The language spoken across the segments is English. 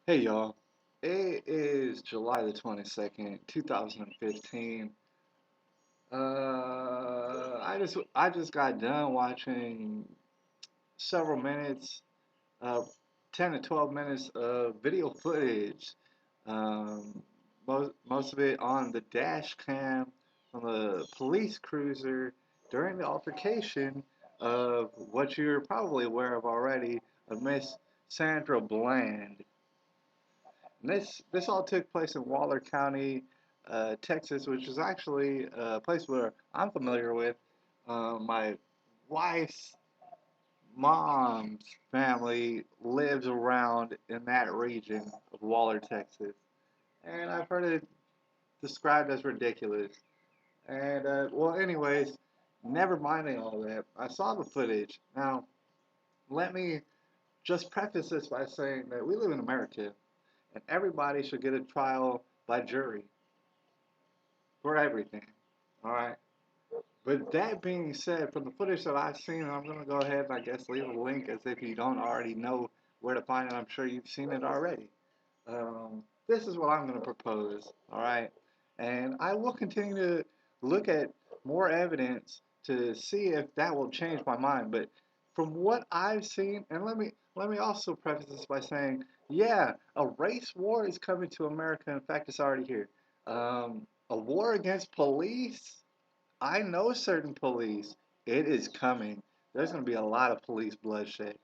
Hey y'all, it is July the 22nd, 2015. I just got done watching several minutes, uh 10 to 12 minutes of video footage. Um, most of it on the dash cam from a police cruiser during the altercation of what you're probably aware of already, of Miss Sandra Bland. And this all took place in Waller County, Texas, which is actually a place where I'm familiar with. My wife's mom's family lives around in that region of Waller, Texas, and I've heard it described as ridiculous. And well, anyways, never minding all that, I saw the footage. Now, let me just preface this by saying that we live in America, and everybody should get a trial by jury for everything. All right. But that being said, from the footage that I've seen, I'm going to go ahead and I guess leave a link as if you don't already know where to find it. I'm sure you've seen it already. This is what I'm going to propose. All right. And I will continue to look at more evidence to see if that will change my mind. But from what I've seen, and let me also preface this by saying, yeah, a race war is coming to America. In fact, it's already here. A war against police. I know certain police. It is coming. There's going to be a lot of police bloodshed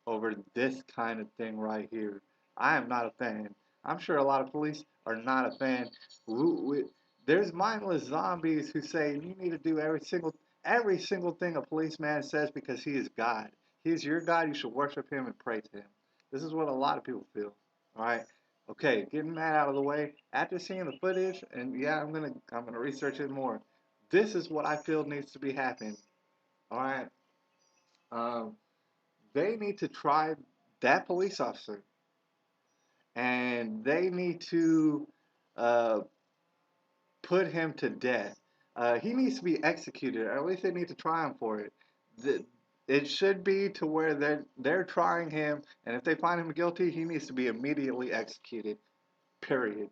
over this kind of thing right here. I am not a fan. I'm sure a lot of police are not a fan. There's mindless zombies who say you need to do every single thing a policeman says because he is God. He is your God. You should worship him and pray to him. This is what a lot of people feel. All right. Okay, getting that out of the way. After seeing the footage, and yeah, I'm gonna research it more. This is what I feel needs to be happening. All right. Um, they need to try that police officer, and they need to uh, put him to death. He needs to be executed, or at least they need to try him for it. The, it should be to where they're trying him, and if they find him guilty, he needs to be immediately executed. Period.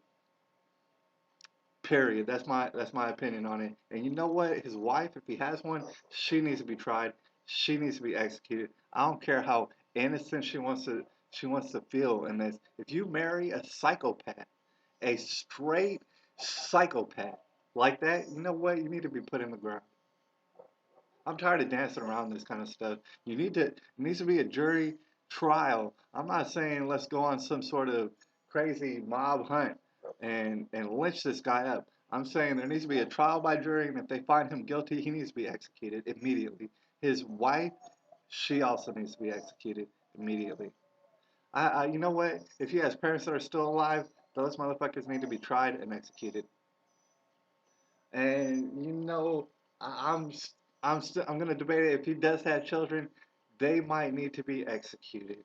Period. That's my opinion on it. And you know what? His wife, if he has one, she needs to be tried. She needs to be executed. I don't care how innocent she wants to feel in this. If you marry a psychopath, a straight psychopath like that, you know what? You need to be put in the ground. I'm tired of dancing around this kind of stuff. It needs to be a jury trial. I'm not saying let's go on some sort of crazy mob hunt and lynch this guy up. I'm saying there needs to be a trial by jury, and if they find him guilty, he needs to be executed immediately. His wife, she also needs to be executed immediately. You know what? If he has parents that are still alive, those motherfuckers need to be tried and executed. And I- I'm I'm gonna debate it. If he does have children, they might need to be executed.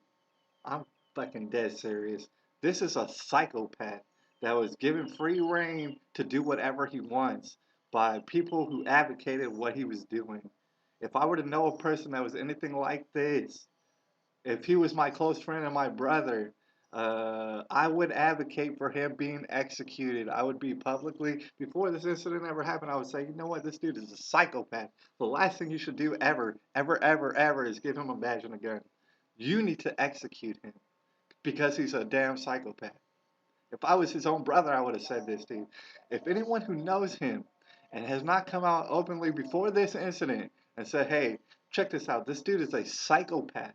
I'm fucking dead serious. This is a psychopath that was given free reign to do whatever he wants by people who advocated what he was doing. If I were to know a person that was anything like this, if he was my close friend and my brother, I would advocate for him being executed. I would be publicly, before this incident ever happened, I would say, you know what, this dude is a psychopath. The last thing you should do ever, ever, ever, ever is give him a badge and a gun. You need to execute him because he's a damn psychopath. If I was his own brother, I would have said this to you. If anyone who knows him and has not come out openly before this incident and said, hey, check this out, this dude is a psychopath,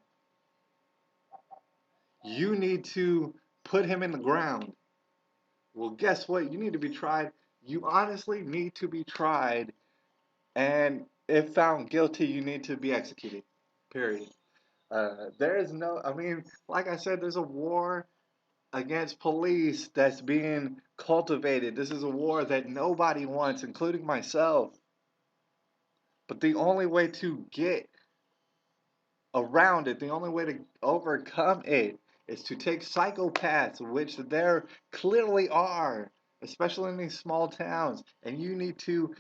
you need to put him in the ground. Well, guess what? You need to be tried. You honestly need to be tried. And if found guilty, you need to be executed. Period. There is no, I mean, like I said, there's a war against police that's being cultivated. This is a war that nobody wants, including myself. But the only way to get around it, the only way to overcome it is to take psychopaths, which there clearly are, especially in these small towns, and you need to,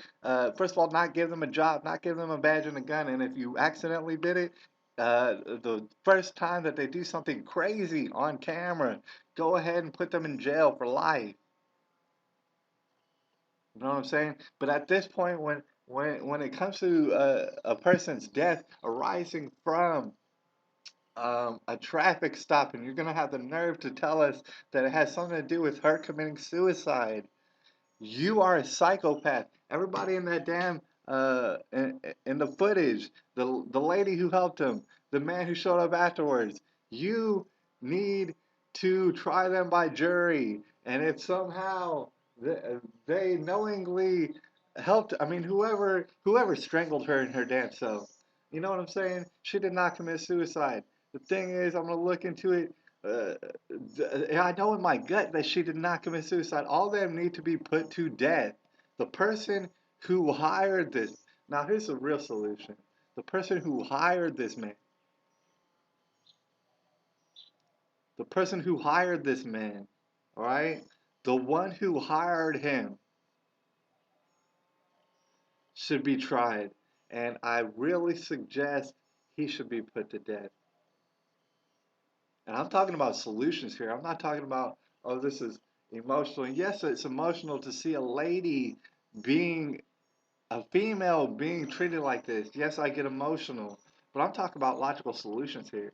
first of all, not give them a job, not give them a badge and a gun, and if you accidentally did it, the first time that they do something crazy on camera, go ahead and put them in jail for life. You know what I'm saying? But at this point, when it comes to a person's death arising from a traffic stop, and you're gonna have the nerve to tell us that it has something to do with her committing suicide, you are a psychopath. Everybody in that damn in the footage, the lady who helped him, the man who showed up afterwards, you need to try them by jury. And if somehow they knowingly helped, I mean, whoever strangled her in her damn self, you know what I'm saying? She did not commit suicide. The thing is, I'm gonna look into it. Uh, I know in my gut that she did not commit suicide. All of them need to be put to death. The person who hired this. Now, here's the real solution. The person who hired this man. The person who hired this man. All right? The one who hired him should be tried. And I really suggest he should be put to death. And I'm talking about solutions here. I'm not talking about, oh, this is emotional. And yes, it's emotional to see a lady being a female being treated like this. Yes, I get emotional, but I'm talking about logical solutions here.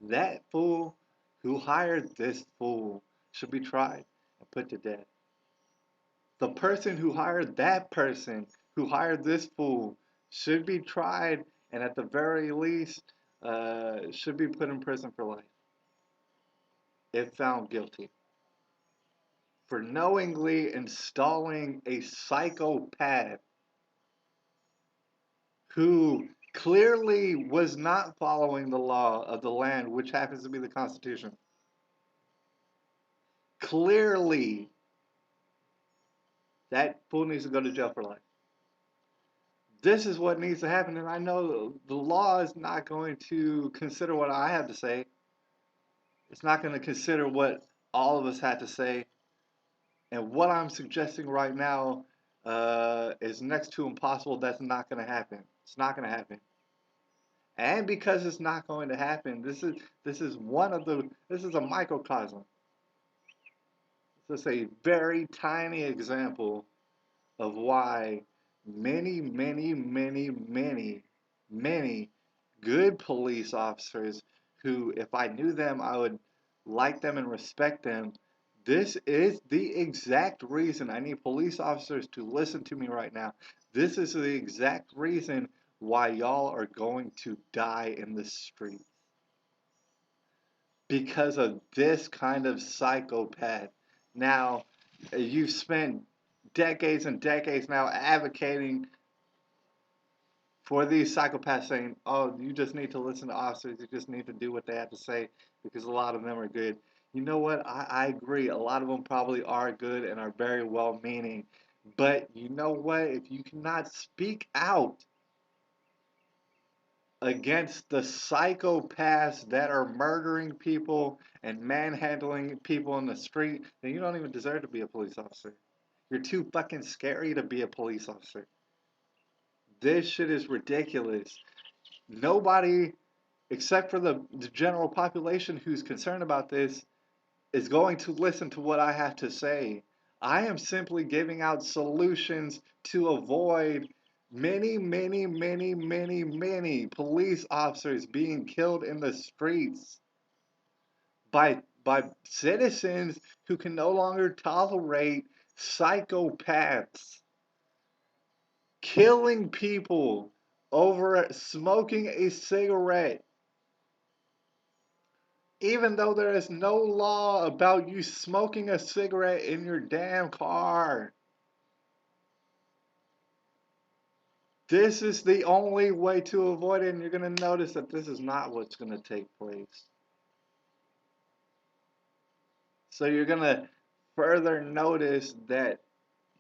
That fool who hired this fool should be tried and put to death. The person who hired that person who hired this fool should be tried and at the very least should be put in prison for life if found guilty for knowingly installing a psychopath who clearly was not following the law of the land, which happens to be the Constitution. Clearly, that fool needs to go to jail for life. This is what needs to happen, and I know the law is not going to consider what I have to say. It's not going to consider what all of us had to say. And what I'm suggesting right now is next to impossible. That's not going to happen. It's not going to happen. And because it's not going to happen, this is one of the this is a microcosm. This is a very tiny example of why many good police officers who, if I knew them, I would like them and respect them. This is the exact reason I need police officers to listen to me right now. This is the exact reason why y'all are going to die in the street because of this kind of psychopath. Now, you've spent decades and decades now advocating for these psychopaths saying, oh, you just need to listen to officers, you just need to do what they have to say because a lot of them are good. You know what? I agree. A lot of them probably are good and are very well meaning. But you know what? If you cannot speak out against the psychopaths that are murdering people and manhandling people in the street, then you don't even deserve to be a police officer. You're too fucking scary to be a police officer. This shit is ridiculous. Nobody, except for the general population who's concerned about this, is going to listen to what I have to say. I am simply giving out solutions to avoid many police officers being killed in the streets by citizens who can no longer tolerate psychopaths killing people over smoking a cigarette, even though there is no law about you smoking a cigarette in your damn car. This is the only way to avoid it, and you're going to notice that this is not what's going to take place. So you're going to further notice that,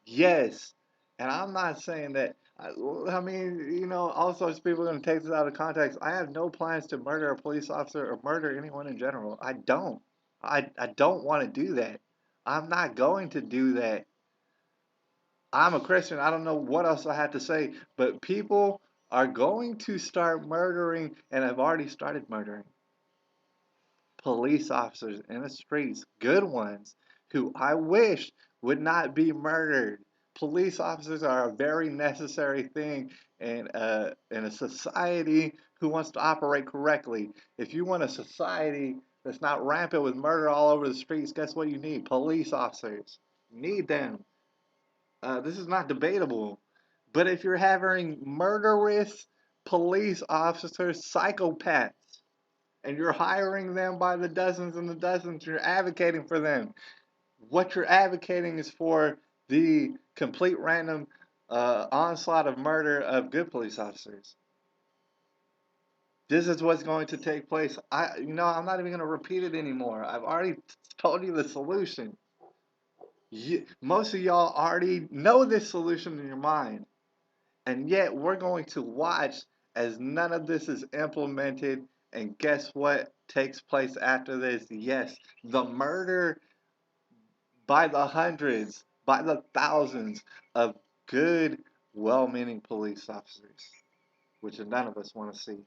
yes, and I'm not saying that, I mean, all sorts of people are going to take this out of context. I have no plans to murder a police officer or murder anyone in general. I don't. I don't want to do that. I'm not going to do that. I'm a Christian. I don't know what else I have to say, but people are going to start murdering and have already started murdering police officers in the streets, good ones, who I wish would not be murdered. Police officers are a very necessary thing in a society who wants to operate correctly. If you want a society that's not rampant with murder all over the streets, guess what you need? Police officers. You need them. This is not debatable. But if you're having murderous police officers, psychopaths, and you're hiring them by the dozens and the dozens, you're advocating for them. What you're advocating is for the complete random onslaught of murder of good police officers. This is what's going to take place. I'm not even going to repeat it anymore. I've already told you the solution. Most of y'all already know this solution in your mind. And yet we're going to watch as none of this is implemented. And guess what takes place after this? Yes, the murder by the hundreds, by the thousands of good, well-meaning police officers, which none of us want to see.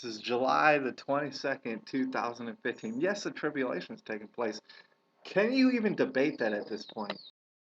This is July the 22nd, 2015. Yes, the tribulation is taking place. Can you even debate that at this point?